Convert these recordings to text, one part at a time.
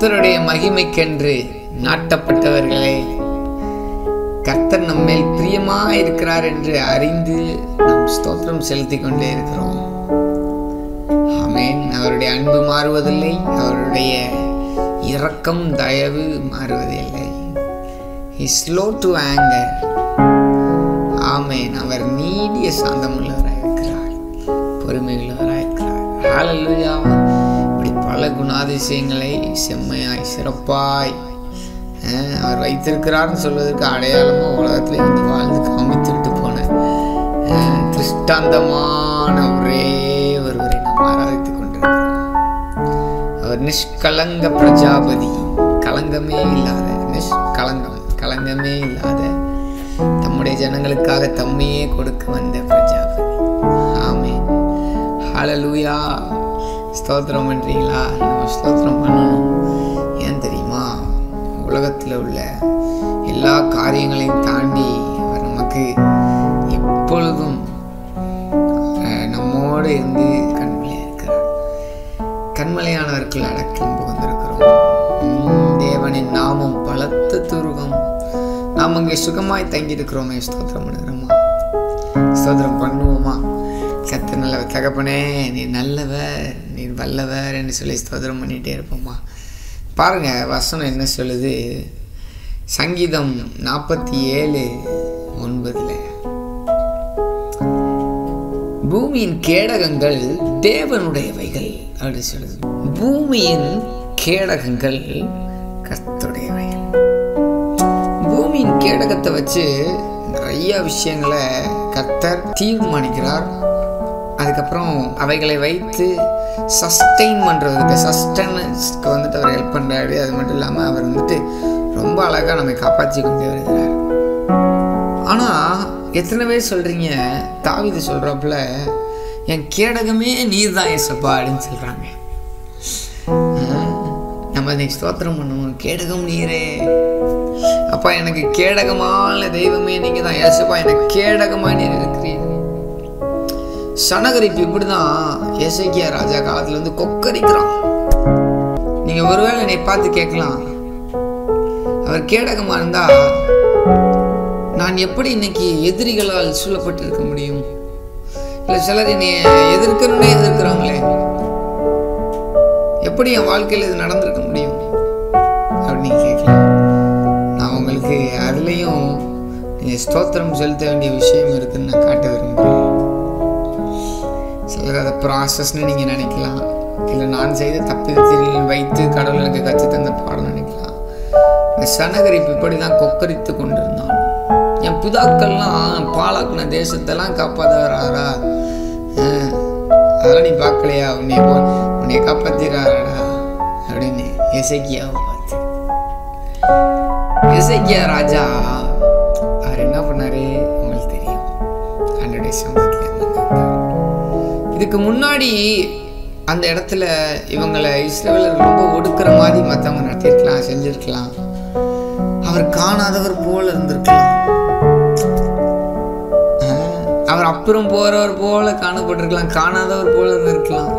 கர்த்தருடைய மகிமைக்கென்று நாட்டப்பட்டவர்களே, கர்த்தர் நம்மேல் பிரியமாக இருக்கிறார் என்று அறிந்து நாம் ஸ்தோத்திரம் செலுத்தி கொண்டே இருக்கிறோம். ஆமென். அவருடைய அன்பு மாறுவதில்லை, அவருடைய இரக்கம் தயவு மாறுவதில்லை. He is slow to anger. ஆமென். அவர் நீடிய சாந்தம் உள்ளவராக இருக்கிறார், பொறுமை உள்ளவராக இருக்கிறார். ஹல்லேலூயா. இப்படி பல குணாதிசயங்களை செம்மையாய் சிறப்பாய் அவர் வைத்திருக்கிறார்னு சொல்வதற்கு அடையாளமாக உலகத்தில் வந்து வாழ்ந்து காமித்துவிட்டு போன திருஷ்டாந்தமான ஒரே ஒருவரை நாம் ஆராதித்துக் கொண்டிருக்கிறோம். அவர் நிஷ்கலங்க பிரஜாபதி, கலங்கமே இல்லாத, கலங்கமே இல்லாத தம்முடைய ஜனங்களுக்காக தம்மையே கொடுக்க வந்த பிரஜாபதி. ஆமென். ஹல்லேலூயா. ஸ்தோத்திரம் பண்றீங்களா? நம்ம ஸ்தோத்திரம் பண்ணணும். ஏன் தெரியுமா? உலகத்தில் உள்ள எல்லா காரியங்களையும் தாண்டி அவர் நமக்கு எப்பொழுதும் நம்மோடு இருந்து கண்மலையாக இருக்கிறார். கண்மலையானவர்கள் அடக்கம் புகுந்திருக்கிறோம். தேவனின் நாமம் பலத்த துருகம், நாம் அங்கே சுகமாய் தங்கியிருக்கிறோமே. ஸ்தோத்திரம் பண்ணுகிறோமா? ஸ்தோத்திரம் பண்ணுவோமா? கர்த்தர் நல்லவர். தகப்பனே, நீர் நல்லவர், நீர் வல்லவர் என்று சொல்லி ஸ்தோத்திரம் பண்ணிகிட்டே இருப்போமா? பாருங்க, வசனம் என்ன சொல்லுது? சங்கீதம் 47:9, பூமியின் கேடகங்கள் தேவனுடையவைகள் அப்படி சொல்லுது. பூமியின் கேடகங்கள் கர்த்தருடையவைகள். பூமியின் கேடகத்தை வச்சு நிறைய விஷயங்களை கர்த்தர் தீர்மானிக்கிறார். அதுக்கப்புறம் அவைகளை வைத்து சஸ்டெயின் பண்ணுறதுக்கு, சஸ்டனன்ஸ்க்கு வந்துட்டு அவர் ஹெல்ப் பண்ணுறாரு. அது மட்டும் இல்லாமல் அவர் வந்துட்டு ரொம்ப அழகாக நம்மை காப்பாற்றி கொண்டே வருகிறார். ஆனால் எத்தனை பேர் சொல்கிறீங்க, தாவீது சொல்கிறாப்புல, என் கேடகமே நீர் தான் ஏசப்பா அப்படின்னு சொல்கிறாங்க. நம்ம இன்னைக்கு ஸ்தோத்திரம் பண்ணுவோம், கேடகம் நீரே அப்பா, எனக்கு கேடகமான தெய்வமே நீங்கள் தான் ஏசப்பா, எனக்கு கேடகமாக நீர் இருக்கிறீர். சனகரிப்பு இப்படிதான் எசேக்கியா ராஜா காலத்துல வந்து கொக்கரிக்கிறான். நீங்க ஒருவேளை என்னை பார்த்து கேட்கலாம், அவர் கேடகமா இருந்தா நான் எப்படி இன்னைக்கு எதிரிகளால் சூழப்பட்டு இருக்க முடியும்? இல்ல சிலர் என்னை எதிர்க்கிறாங்களே, எப்படி என் வாழ்க்கையில் இது நடந்திருக்க முடியும் அப்படின்னு கேட்கலாம். நான் உங்களுக்கு அதுலயும் நீங்க ஸ்தோத்திரம் செலுத்த வேண்டிய விஷயம் இருக்குன்னு நான் காட்ட விரும்புகிறேன். சிலர் அதை ப்ராசஸ்ன்னு நீங்கள் நினைக்கலாம், இல்லை நான் செய்த தப்பிதத்தில் வைத்து கடவுள் எனக்கு கற்று தந்த பாடம் நினைக்கலாம். இந்த சனகரிப்பு இப்படி தான் கொக்கரித்து கொண்டிருந்தான். என் பிதாக்கள்லாம் பாலாக்குன தேசத்தெல்லாம் காப்பாற்றுறாரா? அதெல்லாம் நீ பார்க்கலையா? உன்னை காப்பாற்றிறாரா அப்படின்னு எசேக்கியாவை பார்த்து. எசேக்கியா ராஜா அவர் என்ன பண்ணாரு உங்களுக்கு தெரியும். ஆண்டவருடைய சமூகத்தில் இதுக்கு முன்னாடி அந்த இடத்துல இவங்களை இஸ்ரவேலர் ரொம்ப ஒடுக்குற மாதிரி மற்றவங்க நடத்திருக்கலாம், செஞ்சிருக்கலாம். அவர் காணாதவர் போல இருந்திருக்கலாம், அவர் அப்புறம் போறவர் போல காணப்பட்டிருக்கலாம், காணாதவர் போல இருந்திருக்கலாம்.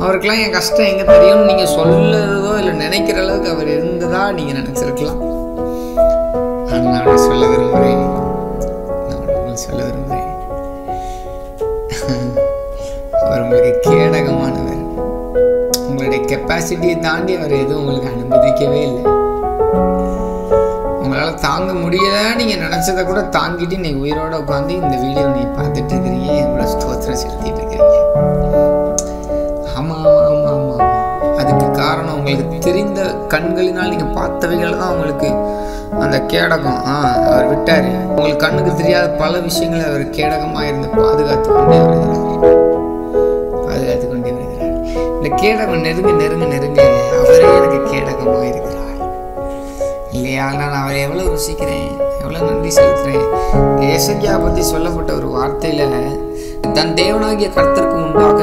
அவருக்கெல்லாம் என் கஷ்டம் எங்க தெரியும்னு நீங்க சொல்லுறதோ இல்லை நினைக்கிற அளவுக்கு அவர் இருந்ததா நீங்க நினைச்சிருக்கலாம். நான் சொல்ல விரும்புகிறேன், அவர் உங்களுக்கு கேடகமானவர். உங்களுடைய கெப்பாசிட்டியை தாண்டி அவர் எதுவும் உங்களுக்கு அனுமதிக்கவே இல்லை. உங்களால் தாங்க முடியல நீங்க நினைச்சதை கூட தாங்கிட்டு நீங்க உயிரோட உட்காந்து இந்த வீடியோ நீங்க பார்த்துட்டு இருக்கிறீங்க, எங்களோட ஸ்தோத்திரம் செலுத்திட்டு இருக்கிறீங்க. ஆமா ஆமா ஆமா ஆமா அதுக்கு காரணம் உங்களுக்கு தெரிந்த கண்களினால் நீங்க பார்த்தவைகள் தான் உங்களுக்கு அந்த கேடகம். அவர் விட்டாரு. உங்களுக்கு கண்ணுக்கு தெரியாத பல விஷயங்களை அவர் கேடகமா இருந்து பாதுகாத்து கொண்டே வருகிறார். இந்த கேடகம் நெருங்க நெருங்க நெருங்க அவரே எனக்கு கேடகமாக இருக்கிறார் இல்லையா? நான் அவரை எவ்வளவு ருசிக்கிறேன், எவ்வளவு நன்றி செலுத்துறேன். எசேக்கியா பத்தி சொல்லப்பட்ட ஒரு வார்த்தையில, தன் தேவனாகிய கர்த்தருக்கு முன்பாக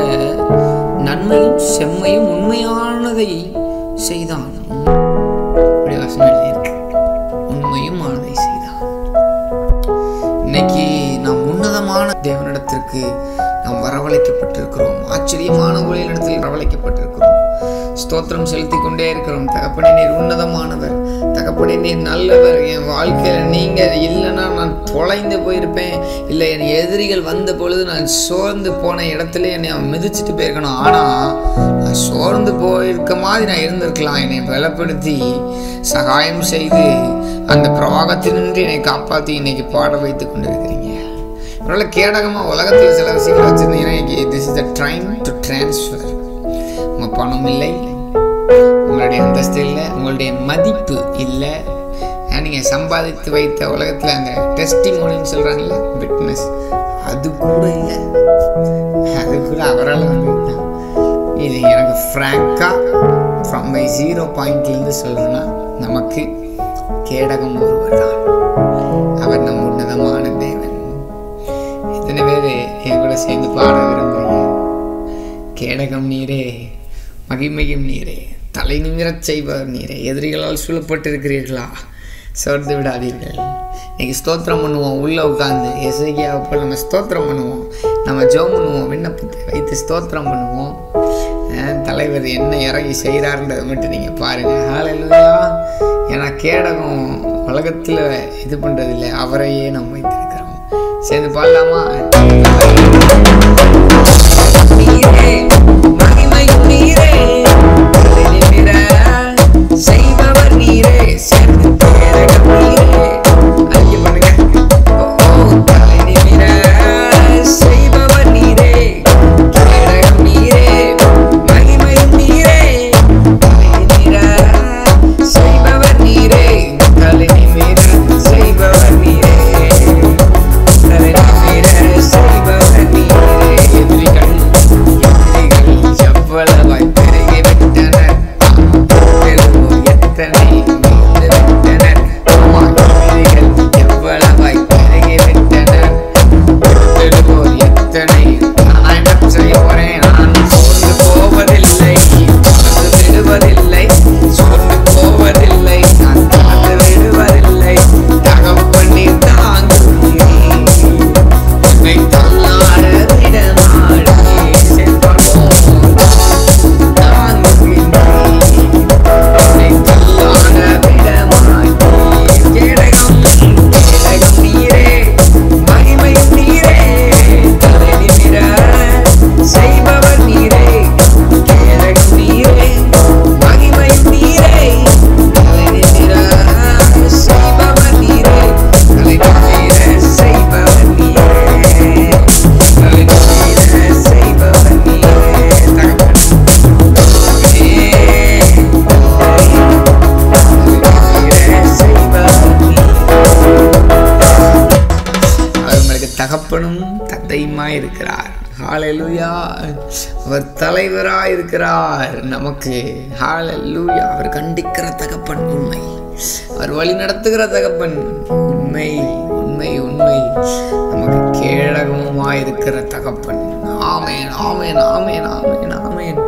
நன்மையும் செம்மையும் உண்மையானதை செய்தான். உண்மையும் ஆனதை செய்தான். இன்னைக்கு நாம் உன்னதமான தேவனிடத்திற்கு நாம் வரவழைக்கப்பட்டிருக்கிறோம். ஆச்சரியமான ஒளியிடத்தில் வரவழைக்கப்பட்டிருக்கிறோம். ஸ்தோத்திரம் செலுத்தி கொண்டே இருக்கிறோம். தகப்பனே, நீர் உன்னதமானவர். தகப்பனே, நீர் நல்லவர். என் வாழ்க்கையில் நீங்கள் இல்லைன்னா நான் தொலைந்து போயிருப்பேன். இல்லை, என் எதிரிகள் வந்த பொழுது நான் சோர்ந்து போன இடத்துல என்னை அவன் மிதிச்சுட்டு போயிருக்கணும். ஆனால் நான் சோர்ந்து போயிருக்க மாதிரி நான் இருந்திருக்கலாம். என்னை பலப்படுத்தி சகாயம் செய்து அந்த பிரவாகத்தினின்று என்னை காப்பாற்றி இன்னைக்கு பாட வைத்து கொண்டிருக்கிறீங்க. அதனால கேடகமாக உலகத்தில் சில விஷயங்கள் வச்சுருந்தீங்கன்னா, this is the time to transfer. உங்கள் பணம் இல்லை, உங்களுடைய அந்தஸ்து இல்லை, உங்களுடைய மதிப்பு இல்லை, நீங்கள் சம்பாதித்து வைத்த உலகத்தில் அந்த டெஸ்டிமோனின்னு சொல்கிறாங்கல்ல, விட்னஸ், அது கூட இல்லை. அது கூட அவரால் வந்து இது எனக்கு ஃப்ராங்காக ஃப்ரம் மை 0 பாயிண்ட்லேருந்து சொல்கிறேன்னா, நமக்கு கேடகம் ஒருவர் தான். அவர் நம் உன்னதமான தேவன். இத்தனை பேர் என் கூட சேர்ந்து பாட விரும்புகிறீங்க. கேடகம் நீரே, மகிமையும் நீரே, தலை நிமிரச் செய்பவர் நீரே. எதிரிகளால் சூழப்பட்டிருக்கிறீர்களா? சோர்ந்து விடாதீர்கள். இன்னைக்கு ஸ்தோத்திரம் பண்ணுவோம். உள்ளே உட்காந்து எசேக்கியாவை போல் நம்ம ஸ்தோத்திரம் பண்ணுவோம். நம்ம ஜெபம் பண்ணுவோம். விண்ணப்பத்தை வைத்து ஸ்தோத்திரம் பண்ணுவோம். தலைவர் என்ன இறங்கி செய்கிறாருன்றதை மட்டும் நீங்கள் பாருங்கள். ஹல்லேலூயா. ஏன்னா கேடகம் உலகத்தில் இது பண்ணுறதில்லை, அவரையே நம்ம வைத்திருக்கிறோம். சேர்ந்து பாடலாமா? நீரே, மகிமையும் நீரே, செய்பவர் நீரே, சேர்ந்து கேடகம் நீரே. ஐயா பண்ணுங்க. தலை நிமிர செய்பவர் நீரே, கேடகம் நீரே, மகிமையும் நீரே, தலை நிமிர செய்பவர் நீரே, தலை நிமிர செய்பவர் நீரே, தலை நிமிர செய்பவர் நீரே. எதிரிகள் எவ்வளவாய் பெருகி விட்டனர், எத்தனை மீண்டு விட்டனர். எதிரிகள் எவ்வளவாய் பெருகி விட்டனர், எத்தனை. நான் என்ன செய்ய போறேன்? நான் சோர்ந்து போவதில்லை, மறந்து விடுவதில்லை, சோர்ந்து போவதில்லை, நான் மறந்து விடுவதில்லை. தகப்பனே தாங்குகிறீ, என்னை தள்ளாட விட மாட்டே. செல்வமோ தாங்குகிறீ, என்னை தள்ளாட விட மாட்டே. கேடகம், கேடகம் நீரே, மகிமையும் நீரே, தலை நிமிர செய்பவர் நீரே, கேடகம் நீரே, மகிமையும் நீரே, தலை நிமிர செய்பவர் நீரே, தலை நிமிர செய்பவர் நீரே, தலை நிமிர செய்பவர் நீரே. அவர்களுக்கு தகப்பனும் தந்தையுமாய் இருக்கிறார். ஹல்லேலூயா. அவர் தலைவராய் இருக்கிறார் நமக்கு. ஹல்லேலூயா. அவர் கண்டிக்கிற தகப்பன் உண்மை, அவர் வழி நடத்துகிற தகப்பன் உண்மை, உண்மை, உண்மை. நமக்கு கேடகமுமாய் இருக்கிற தகப்பன். ஆமென், ஆமென், ஆமென், ஆமென், ஆமென்,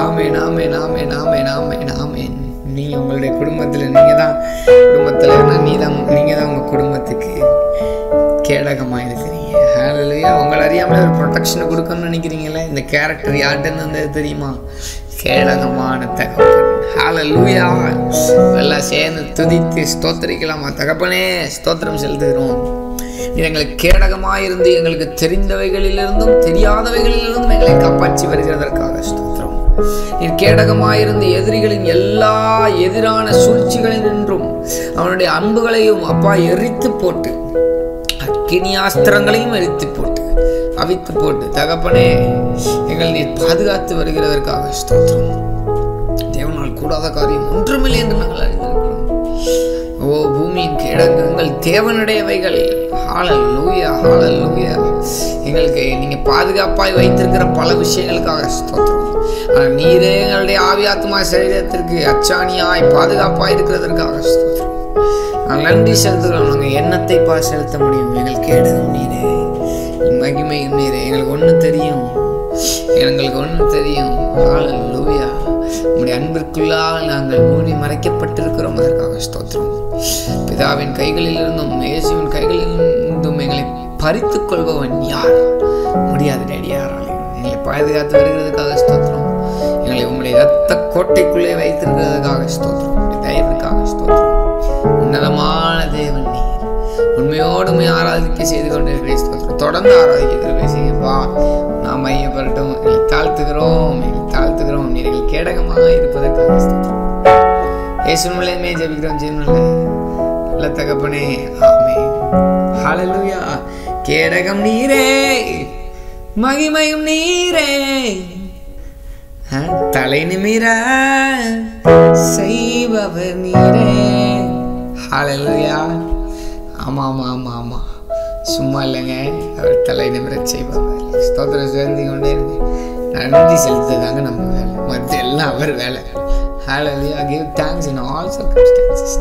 ஆமென், ஆமென், ஆமென், ஆமென், ஆமென், ஆமென். நீங்கள் உங்களுடைய குடும்பத்தில் நீங்கள் தான் உங்கள் குடும்பத்துக்கு கேடகமாக இருக்கிறீங்க. ஹல்லேலூயா. உங்களை அறியாமல் ஒரு ப்ரொடெக்ஷனை கொடுக்கணும்னு நினைக்கிறீங்களே, இந்த கேரக்டர் யார்கிட்ட வந்தது தெரியுமா? கேடகமான தகப்பன். ஹல்லேலூயா. எல்லாம் சேர்ந்து துதித்து ஸ்தோத்திரிக்கலாமா? தகப்பனே, ஸ்தோத்திரம் செலுத்துகிறோம். நீர் எங்களுக்கு கேடகமாக இருந்து எங்களுக்கு தெரிந்தவைகளிலிருந்தும் தெரியாதவைகளிலிருந்தும் எங்களை காப்பாற்றி வருகிறதற்காக ஸ்தோத்திரம். நீர் கேடகமாயிருந்து எதிரிகளின் எல்லா எதிரான சூழ்ச்சிகளினின்றும் அவனுடைய அம்புகளையும் அப்பா எரித்து போட்டு, அக்கினியாஸ்திரங்களையும் எரித்து போட்டு, அவித்து போட்டு, தகப்பனே எங்களை நீர் பாதுகாத்து வருகிறதற்காக ஸ்தோத்திரம். தேவனால் கூடாத காரியம் ஒன்றுமில்லை என்று நாங்கள் அறிந்திருக்கிறோம். ஓ பூமியின் கேடகங்கள் தேவனுடையவைகள். ஹல்லேலூயா, ஹல்லேலூயா. எங்களுக்கு நீங்க பாதுகாப்பாய் வைத்திருக்கிற பல விஷயங்களுக்காக ஸ்தோத்திரம். ஆனால் நீரே எங்களுடைய ஆவியாத்மா சரீரத்திற்கு அச்சாணியாய் பாதுகாப்பாய் இருக்கிறதற்காக ஸ்தோத்திரம். நாங்கள் நன்றி செலுத்துகிறோம். நாங்கள் எண்ணத்தை செலுத்த முடியும். எங்கள் கேடகம் நீரே, மகிமையும் நீரே. எங்களுக்கு ஒன்று தெரியும், ஹல்லேலூயா. உம்முடைய அன்பிற்குள்ளாக நாங்கள் மூடி மறைக்கப்பட்டிருக்கிறோம். அதற்காக ஸ்தோத்திரம். பிதாவின் கைகளில் இருந்தும் இயேசுவின் கைகளில் இருந்தும் எங்களை பறித்துக் கொள்பவன் யார்? முடியாது டேடி. யாராலையும் எங்களை பாதுகாத்து வருகிறதுக்காக ஸ்தோத்திரம். எங்களை உங்களுடைய இரத்த கோட்டைக்குள்ளே வைத்திருக்கிறதுக்காக ஸ்தோத்திரம். உங்களுடைய தயவுக்காக ஸ்தோத்திரம். உன்னதமான தேவன் நீர். உண்மையோடு ஆராதிக்க செய்து கொண்டிருக்கிற ஸ்தோத்திரம். தொடர்ந்து ஆராதிக்க செய்யப்பா. நாம் மையப்படட்டும். எங்களை தாழ்த்துகிறோம், நீர்கள் கேடகமாக இருப்பதற்காக ஸ்தோத்திரம். இயேசுவின் மூலமே ஜெபிக்கிறோம் ஜீவனுள்ள நல்ல தகப்பனே, ஆமென். ஹல்லேலூயா. கேடகம் நீரே, மகிமையும் நீரே, தலை நிமிர செய்பவர் நீரே. ஹல்லேலூயா. ஆமா, சும்மா இல்லைங்க, அவர் தலை நிமிர செய்பவர். ஸ்தோத்திரம் சேர்ந்து கொண்டே இருக்கு. நன்றி செலுத்துதாங்க நம்ம வேலை, மற்ற எல்லாம் அவர் வேலை. Hallelujah. Give thanks in all circumstances.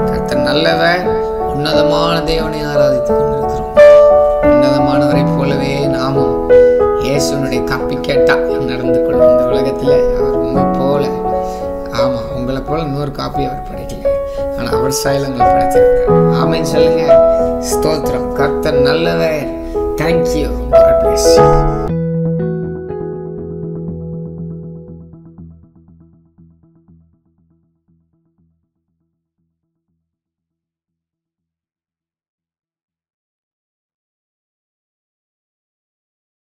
கர்த்தர் நல்லவர். உன்னதமான தேவனை ஆராதித்துக் கொண்டிருக்கிறோம். உன்னதமானவரை போலவே நாமும் இயேசுனுடைய காப்பி கேட்டா நடந்து கொள்ளும். இந்த உலகத்தில் அவர் உண்மை போல, ஆமா, உங்களை போல இன்னொரு காப்பி அவர் படைக்கல, ஆனா அவர் சாயலங்களை படைத்திருக்கிறார். ஆமென் சொல்லுங்க. ஸ்தோத்திரம். கர்த்தர் நல்லவர். தேங்க்யூ.